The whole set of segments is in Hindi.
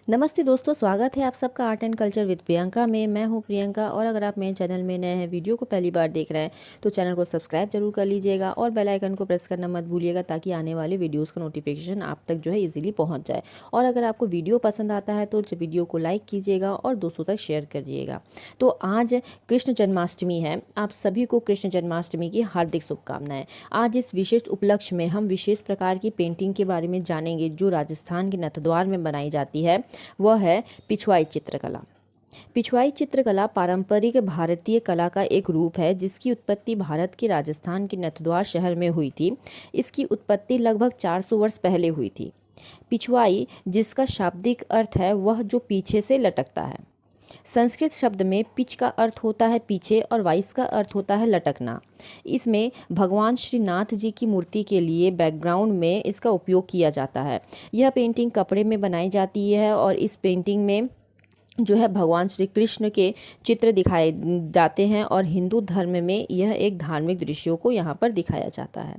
नमस्ते दोस्तों, स्वागत है आप सबका art and culture with Priyanka में। मैं हूं प्रियंका और अगर आप मेरे चैनल में नए हैं, वीडियो को पहली बार देख रहे हैं तो चैनल को सब्सक्राइब जरूर कर लीजिएगा और बेल आइकन को प्रेस करना मत भूलिएगा ताकि आने वाले वीडियोस का नोटिफिकेशन आप तक इजीली पहुंच जाए। और अगर आपको वीडियो पसंद आता है तो वीडियो को लाइक कीजिएगा और दोस्तों तक शेयर करिएगा। तो आज कृष्ण जन्माष्टमी है। आप सभी को कृष्ण जन्माष्टमी की हार्दिक शुभकामनाएं। आज इस विशेष उपलक्ष्य में हम विशेष प्रकार की पेंटिंग के बारे में जानेंगे जो राजस्थान के नथद्वार में बनाई जाती है। वह है पिछवाई चित्रकला। पिछवाई चित्रकला पारंपरिक भारतीय कला का एक रूप है जिसकी उत्पत्ति भारत के राजस्थान के नथद्वार शहर में हुई थी। इसकी उत्पत्ति लगभग 400 वर्ष पहले हुई थी। पिछवाई, जिसका शाब्दिक अर्थ है वह जो पीछे से लटकता है। संस्कृत शब्द में पिच का अर्थ होता है पीछे और वाइस का अर्थ होता है लटकना। इसमें भगवान श्रीनाथ जी की मूर्ति के लिए बैकग्राउंड में इसका उपयोग किया जाता है। यह पेंटिंग कपड़े में बनाई जाती है और इस पेंटिंग में जो है भगवान श्री कृष्ण के चित्र दिखाए जाते हैं और हिंदू धर्म में यह एक धार्मिक दृश्यों को यहाँ पर दिखाया जाता है।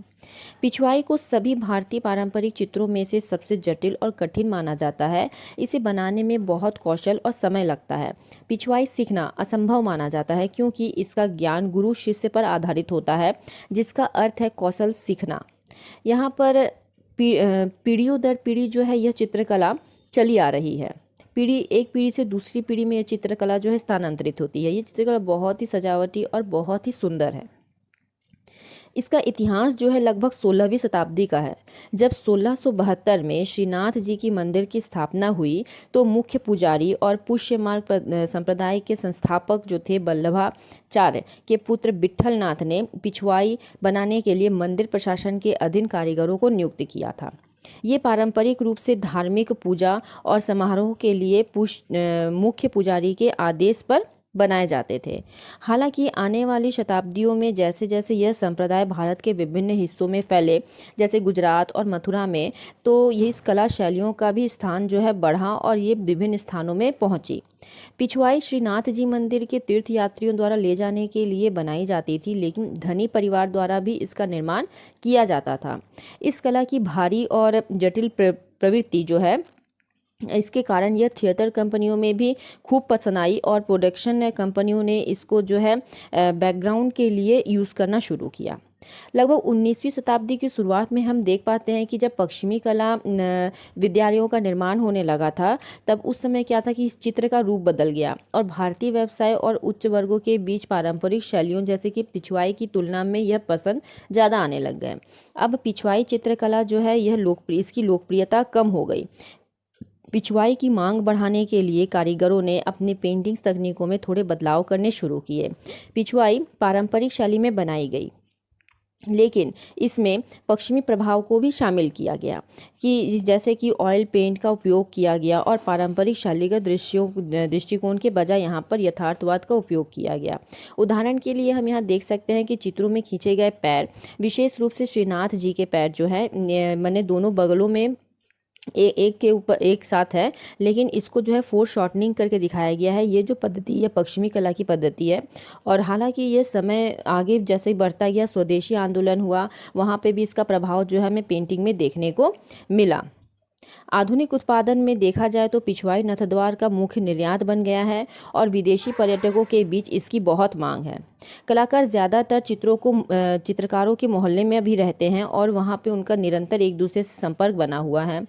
पिछवाई को सभी भारतीय पारंपरिक चित्रों में से सबसे जटिल और कठिन माना जाता है। इसे बनाने में बहुत कौशल और समय लगता है। पिछवाई सीखना असंभव माना जाता है क्योंकि इसका ज्ञान गुरु शिष्य पर आधारित होता है, जिसका अर्थ है कौशल सीखना। यहाँ पर पीढ़ियों दर पीढ़ी जो है यह चित्रकला चली आ रही है। एक पीढ़ी से दूसरी पीढ़ी में यह चित्रकला जो है स्थानांतरित होती है। ये चित्रकला बहुत ही सजावटी और बहुत ही सुंदर है। इसका इतिहास जो है लगभग 16वीं शताब्दी का है। जब 1672 में श्रीनाथ जी की मंदिर की स्थापना हुई तो मुख्य पुजारी और पुष्य मार्ग संप्रदाय के संस्थापक जो थे वल्लभाचार्य के पुत्र विट्ठलनाथ ने पिछवाई बनाने के लिए मंदिर प्रशासन के अधीन कारीगरों को नियुक्त किया था। ये पारंपरिक रूप से धार्मिक पूजा और समारोह के लिए मुख्य पुजारी के आदेश पर बनाए जाते थे। हालांकि आने वाली शताब्दियों में जैसे जैसे यह संप्रदाय भारत के विभिन्न हिस्सों में फैले, जैसे गुजरात और मथुरा में, तो ये इस कला शैलियों का भी स्थान जो है बढ़ा और ये विभिन्न स्थानों में पहुंची। पिछवाई श्रीनाथ जी मंदिर के तीर्थ यात्रियों द्वारा ले जाने के लिए बनाई जाती थी, लेकिन धनी परिवार द्वारा भी इसका निर्माण किया जाता था। इस कला की भारी और जटिल प्रवृत्ति जो है इसके कारण यह थिएटर कंपनियों में भी खूब पसंद आई और प्रोडक्शन कंपनियों ने इसको जो है बैकग्राउंड के लिए यूज़ करना शुरू किया। लगभग 19वीं शताब्दी की शुरुआत में हम देख पाते हैं कि जब पश्चिमी कला विद्यालयों का निर्माण होने लगा था, तब उस समय क्या था कि इस चित्र का रूप बदल गया और भारतीय व्यवसाय और उच्च वर्गों के बीच पारंपरिक शैलियों जैसे कि पिछवाई की तुलना में यह पसंद ज़्यादा आने लग गए। अब पिछवाई चित्रकला जो है यह इसकी लोकप्रियता कम हो गई। पिछवाई की मांग बढ़ाने के लिए कारीगरों ने अपनी पेंटिंग तकनीकों में थोड़े बदलाव करने शुरू किए। पिछवाई पारंपरिक शैली में बनाई गई, लेकिन इसमें पश्चिमी प्रभाव को भी शामिल किया गया कि जैसे कि ऑयल पेंट का उपयोग किया गया और पारंपरिक शैलीगत दृष्टिकोण के बजाय यहाँ पर यथार्थवाद का उपयोग किया गया। उदाहरण के लिए हम यहाँ देख सकते हैं कि चित्रों में खींचे गए पैर, विशेष रूप से श्रीनाथ जी के पैर जो है मैंने दोनों बगलों में एक के ऊपर एक साथ है, लेकिन इसको जो है फोर शॉर्टनिंग करके दिखाया गया है। ये जो पद्धति है पश्चिमी कला की पद्धति है। और हालांकि ये समय आगे जैसे ही बढ़ता गया, स्वदेशी आंदोलन हुआ, वहाँ पे भी इसका प्रभाव जो है हमें पेंटिंग में देखने को मिला। आधुनिक उत्पादन में देखा जाए तो पिछवाई नथद्वार का मुख्य निर्यात बन गया है और विदेशी पर्यटकों के बीच इसकी बहुत मांग है। कलाकार ज़्यादातर चित्रकारों के मोहल्ले में भी रहते हैं और वहाँ पे उनका निरंतर एक दूसरे से संपर्क बना हुआ है।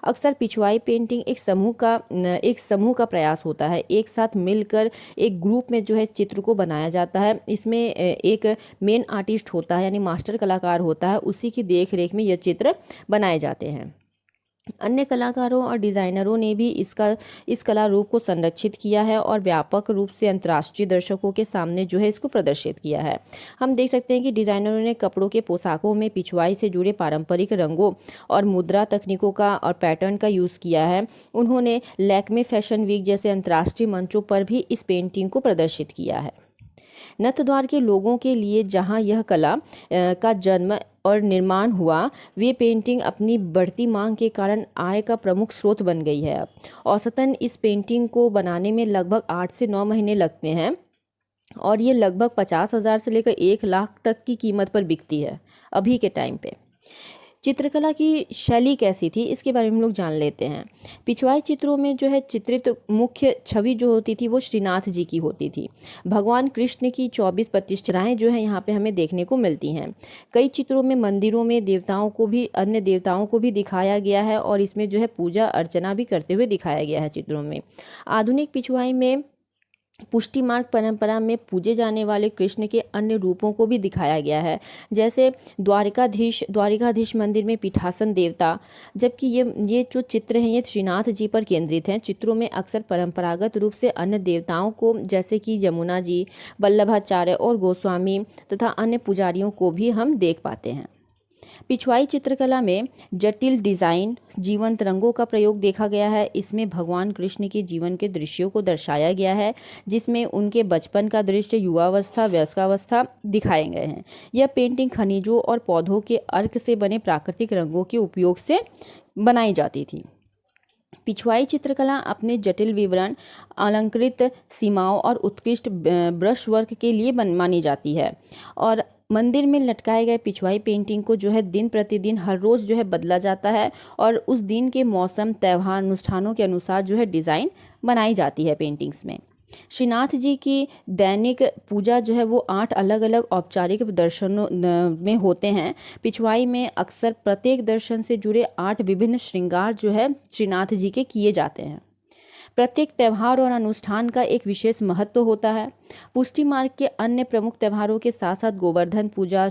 अक्सर पिछवाई पेंटिंग एक समूह का प्रयास होता है। एक साथ मिलकर एक ग्रुप में जो है इस चित्र को बनाया जाता है। इसमें एक मेन आर्टिस्ट होता है, यानी मास्टर कलाकार होता है, उसी की देख रेख में यह चित्र बनाए जाते हैं। अन्य कलाकारों और डिज़ाइनरों ने भी इस कला रूप को संरक्षित किया है और व्यापक रूप से अंतर्राष्ट्रीय दर्शकों के सामने जो है इसको प्रदर्शित किया है। हम देख सकते हैं कि डिज़ाइनरों ने कपड़ों के पोशाकों में पिछवाई से जुड़े पारंपरिक रंगों और मुद्रा तकनीकों का और पैटर्न का यूज़ किया है। उन्होंने लैक्मे फैशन वीक जैसे अंतर्राष्ट्रीय मंचों पर भी इस पेंटिंग को प्रदर्शित किया है। नथद्वार के लोगों के लिए जहां यह कला का जन्म और निर्माण हुआ, वे पेंटिंग अपनी बढ़ती मांग के कारण आय का प्रमुख स्रोत बन गई है। अब औसतन इस पेंटिंग को बनाने में लगभग 8 से 9 महीने लगते हैं और ये लगभग 50,000 से लेकर 1 लाख तक की कीमत पर बिकती है अभी के टाइम पे। चित्रकला की शैली कैसी थी इसके बारे में हम लोग जान लेते हैं। पिछवाई चित्रों में जो है चित्रित मुख्य छवि जो होती थी वो श्रीनाथ जी की होती थी। भगवान कृष्ण की 24 प्रतिष्ठाएं जो है यहाँ पे हमें देखने को मिलती हैं। कई चित्रों में मंदिरों में देवताओं को भी, अन्य देवताओं को भी दिखाया गया है और इसमें जो है पूजा अर्चना भी करते हुए दिखाया गया है चित्रों में। आधुनिक पिछवाई में पुष्टि मार्ग परंपरा में पूजे जाने वाले कृष्ण के अन्य रूपों को भी दिखाया गया है, जैसे द्वारिकाधीश मंदिर में पीठासन देवता। जबकि ये जो चित्र हैं ये श्रीनाथ जी पर केंद्रित हैं। चित्रों में अक्सर परंपरागत रूप से अन्य देवताओं को, जैसे कि यमुना जी, वल्लभाचार्य और गोस्वामी तथा अन्य पुजारियों को भी हम देख पाते हैं। पिछवाई चित्रकला में जटिल डिज़ाइन, जीवंत रंगों का प्रयोग देखा गया है। इसमें भगवान कृष्ण के जीवन के दृश्यों को दर्शाया गया है, जिसमें उनके बचपन का दृश्य, युवावस्था, वयस्कावस्था दिखाए गए हैं। यह पेंटिंग खनिजों और पौधों के अर्क से बने प्राकृतिक रंगों के उपयोग से बनाई जाती थी। पिछवाई चित्रकला अपने जटिल विवरण, अलंकृत सीमाओं और उत्कृष्ट ब्रश वर्क के लिए मानी जाती है। और मंदिर में लटकाए गए पिछवाई पेंटिंग को जो है दिन प्रतिदिन हर रोज़ जो है बदला जाता है और उस दिन के मौसम, त्यौहार, अनुष्ठानों के अनुसार जो है डिज़ाइन बनाई जाती है पेंटिंग्स में। श्रीनाथ जी की दैनिक पूजा जो है वो 8 अलग अलग औपचारिक दर्शनों में होते हैं। पिछवाई में अक्सर प्रत्येक दर्शन से जुड़े 8 विभिन्न श्रृंगार जो है श्रीनाथ जी के किए जाते हैं। प्रत्येक त्यौहार और अनुष्ठान का एक विशेष महत्व होता है। पुष्टि मार्ग के अन्य प्रमुख त्यौहारों के साथ साथ गोवर्धन पूजा,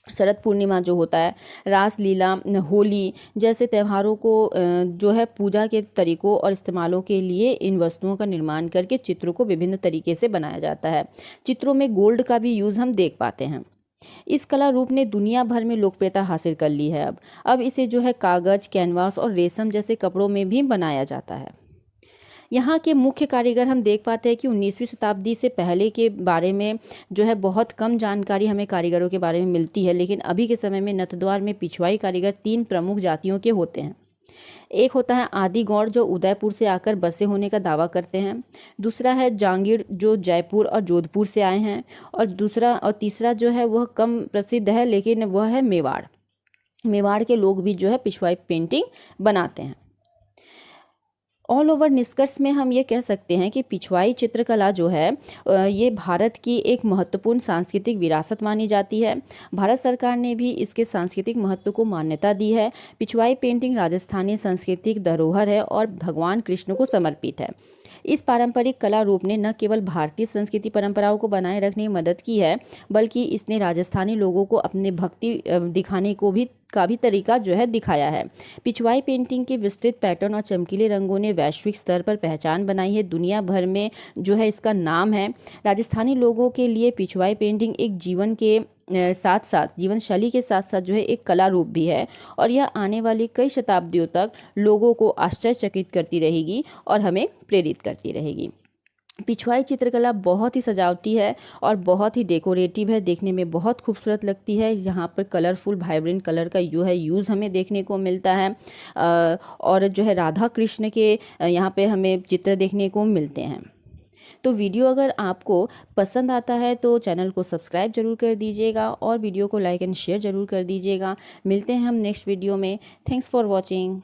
शरद पूर्णिमा जो होता है, रास लीला, होली जैसे त्योहारों को जो है पूजा के तरीकों और इस्तेमालों के लिए इन वस्तुओं का निर्माण करके चित्रों को विभिन्न तरीके से बनाया जाता है। चित्रों में गोल्ड का भी यूज़ हम देख पाते हैं। इस कला रूप ने दुनिया भर में लोकप्रियता हासिल कर ली है। अब इसे जो है कागज, कैनवास और रेशम जैसे कपड़ों में भी बनाया जाता है। यहाँ के मुख्य कारीगर हम देख पाते हैं कि 19वीं शताब्दी से पहले के बारे में जो है बहुत कम जानकारी हमें कारीगरों के बारे में मिलती है, लेकिन अभी के समय में नथद्वार में पिछवाई कारीगर 3 प्रमुख जातियों के होते हैं। एक होता है आदि गौड़ जो उदयपुर से आकर बसे होने का दावा करते हैं। दूसरा है जांगीर जो जयपुर और जोधपुर से आए हैं। और तीसरा जो है वह कम प्रसिद्ध है लेकिन वह है मेवाड़। मेवाड़ के लोग भी जो है पिछवाई पेंटिंग बनाते हैं। ऑल ओवर निष्कर्ष में हम ये कह सकते हैं कि पिछवाई चित्रकला जो है ये भारत की एक महत्वपूर्ण सांस्कृतिक विरासत मानी जाती है। भारत सरकार ने भी इसके सांस्कृतिक महत्व को मान्यता दी है। पिछवाई पेंटिंग राजस्थानी सांस्कृतिक धरोहर है और भगवान कृष्ण को समर्पित है। इस पारंपरिक कला रूप ने न केवल भारतीय संस्कृति परंपराओं को बनाए रखने में मदद की है, बल्कि इसने राजस्थानी लोगों को अपने भक्ति दिखाने का भी तरीका जो है दिखाया है। पिछवाई पेंटिंग के विस्तृत पैटर्न और चमकीले रंगों ने वैश्विक स्तर पर पहचान बनाई है। दुनिया भर में जो है इसका नाम है। राजस्थानी लोगों के लिए पिछवाई पेंटिंग एक जीवन शैली के साथ साथ जो है एक कला रूप भी है और यह आने वाली कई शताब्दियों तक लोगों को आश्चर्यचकित करती रहेगी और हमें प्रेरित करती रहेगी। पिछवाई चित्रकला बहुत ही सजावटी है और बहुत ही डेकोरेटिव है, देखने में बहुत खूबसूरत लगती है। यहाँ पर कलरफुल वाइब्रेंट कलर का जो है यूज़ हमें देखने को मिलता है और जो है राधा कृष्ण के यहाँ पे हमें चित्र देखने को मिलते हैं। तो वीडियो अगर आपको पसंद आता है तो चैनल को सब्सक्राइब जरूर कर दीजिएगा और वीडियो को लाइक एंड शेयर जरूर कर दीजिएगा। मिलते हैं हम नेक्स्ट वीडियो में। Thanks for watching.